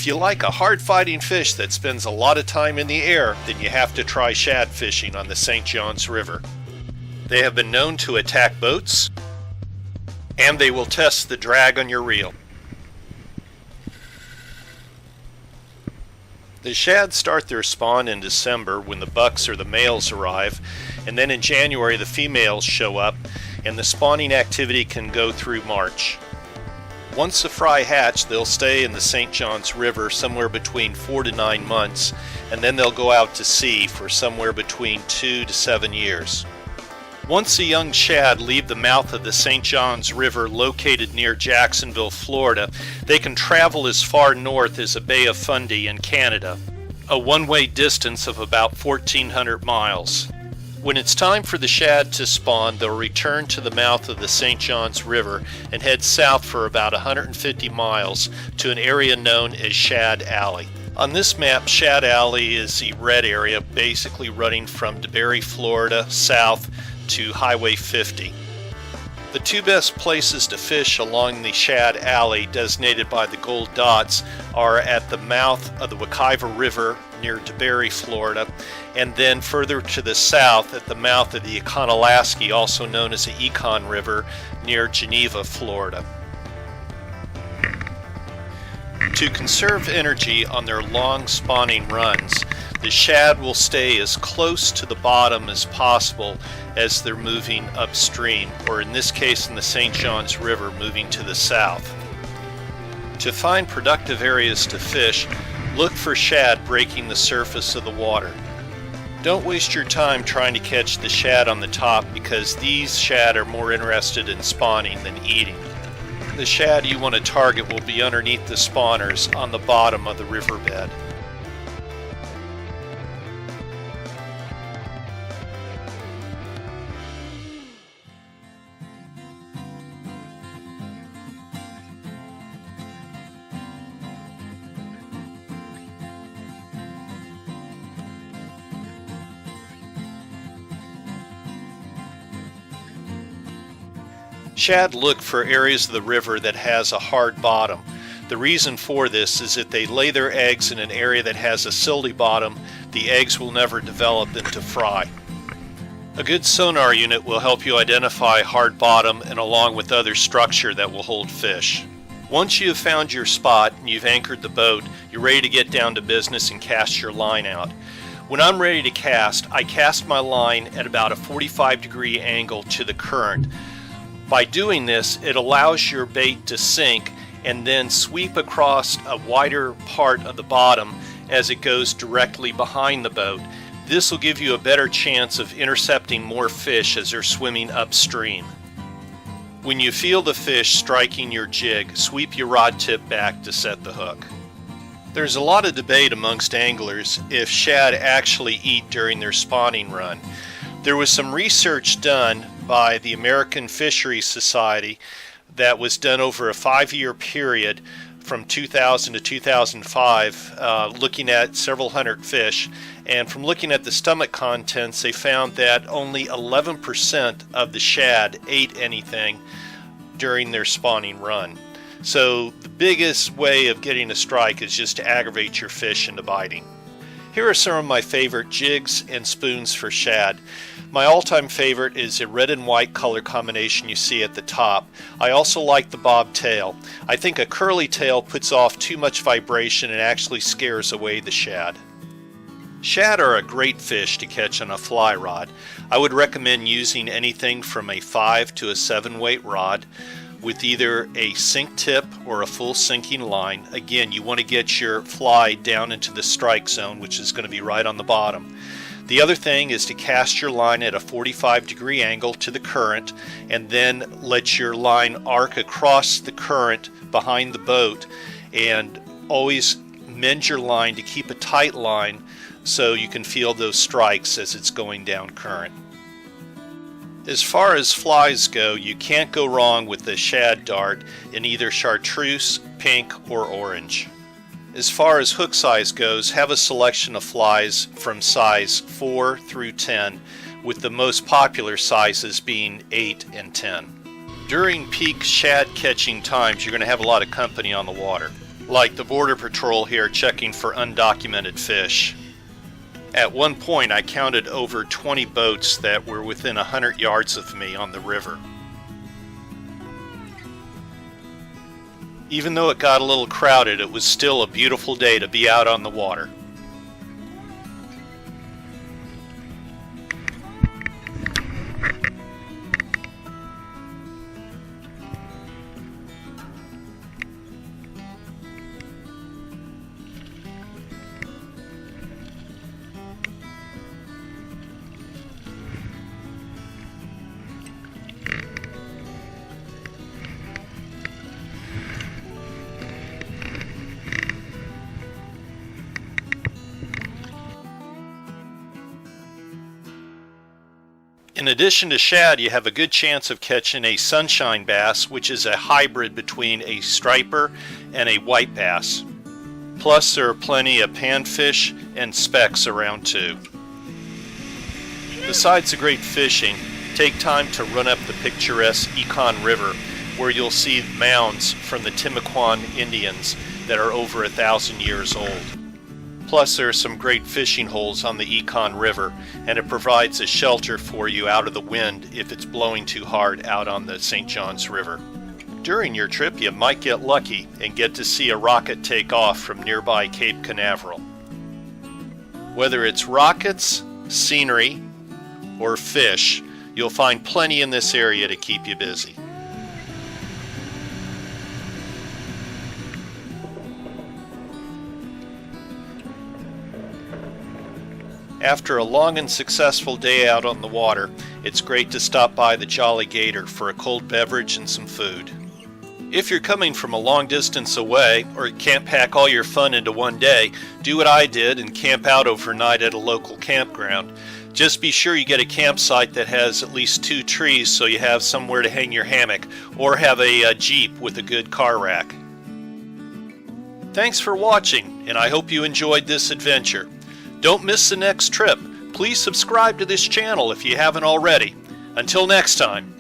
If you like a hard-fighting fish that spends a lot of time in the air, then you have to try shad fishing on the St. Johns River. They have been known to attack boats, and they will test the drag on your reel. The shad start their spawn in December when the bucks or the males arrive, and then in January the females show up, and the spawning activity can go through March. Once the fry hatch, they'll stay in the St. Johns River somewhere between 4 to 9 months, and then they'll go out to sea for somewhere between 2 to 7 years. Once the young shad leave the mouth of the St. Johns River located near Jacksonville, Florida, they can travel as far north as the Bay of Fundy in Canada, a one-way distance of about 1,400 miles. When it's time for the shad to spawn, they'll return to the mouth of the St. Johns River and head south for about 150 miles to an area known as Shad Alley. On this map, Shad Alley is the red area, basically running from DeBary, Florida, south to Highway 50. The two best places to fish along the Shad Alley, designated by the gold dots, are at the mouth of the Wekiva River near DeBary, Florida, and then further to the south at the mouth of the Econolasky, also known as the Econ River, near Geneva, Florida. To conserve energy on their long spawning runs, the shad will stay as close to the bottom as possible as they're moving upstream, or in this case in the St. Johns River, moving to the south. To find productive areas to fish, look for shad breaking the surface of the water. Don't waste your time trying to catch the shad on the top, because these shad are more interested in spawning than eating. The shad you want to target will be underneath the spawners on the bottom of the riverbed. Shad look for areas of the river that has a hard bottom. The reason for this is that they lay their eggs in an area that has a silty bottom. The eggs will never develop into fry. A good sonar unit will help you identify hard bottom and along with other structure that will hold fish. Once you have found your spot and you've anchored the boat, you're ready to get down to business and cast your line out. When I'm ready to cast, I cast my line at about a 45-degree angle to the current. By doing this, it allows your bait to sink and then sweep across a wider part of the bottom as it goes directly behind the boat. This will give you a better chance of intercepting more fish as they're swimming upstream. When you feel the fish striking your jig, sweep your rod tip back to set the hook. There's a lot of debate amongst anglers if shad actually eat during their spawning run. There was some research done by the American Fisheries Society that was done over a 5-year period from 2000 to 2005, looking at several hundred fish, and from looking at the stomach contents, they found that only 11% of the shad ate anything during their spawning run. So the biggest way of getting a strike is just to aggravate your fish into biting. Here are some of my favorite jigs and spoons for shad. My all-time favorite is the red and white color combination you see at the top. I also like the bob tail. I think a curly tail puts off too much vibration and actually scares away the shad. Shad are a great fish to catch on a fly rod. I would recommend using anything from a 5 to a 7 weight rod with either a sink tip or a full sinking line. Again, you want to get your fly down into the strike zone, which is going to be right on the bottom. The other thing is to cast your line at a 45-degree angle to the current and then let your line arc across the current behind the boat, and always mend your line to keep a tight line so you can feel those strikes as it's going down current. As far as flies go, you can't go wrong with the shad dart in either chartreuse, pink, or orange. As far as hook size goes, have a selection of flies from size 4 through 10, with the most popular sizes being 8 and 10. During peak shad catching times, you're going to have a lot of company on the water. like the Border Patrol here checking for undocumented fish. At one point I counted over 20 boats that were within 100 yards of me on the river. Even though it got a little crowded, it was still a beautiful day to be out on the water. In addition to shad, you have a good chance of catching a sunshine bass, which is a hybrid between a striper and a white bass. Plus, there are plenty of panfish and specks around too. Besides the great fishing, take time to run up the picturesque Econ River, where you'll see mounds from the Timucuan Indians that are over 1,000 years old. Plus, there are some great fishing holes on the Econ River, and it provides a shelter for you out of the wind if it's blowing too hard out on the St. Johns River. During your trip, you might get lucky and get to see a rocket take off from nearby Cape Canaveral. Whether it's rockets, scenery, or fish, you'll find plenty in this area to keep you busy. After a long and successful day out on the water, it's great to stop by the Jolly Gator for a cold beverage and some food. If you're coming from a long distance away or can't pack all your fun into one day, do what I did and camp out overnight at a local campground. Just be sure you get a campsite that has at least 2 trees so you have somewhere to hang your hammock, or have a Jeep with a good car rack. Thanks for watching, and I hope you enjoyed this adventure. Don't miss the next trip. Please subscribe to this channel if you haven't already. Until next time.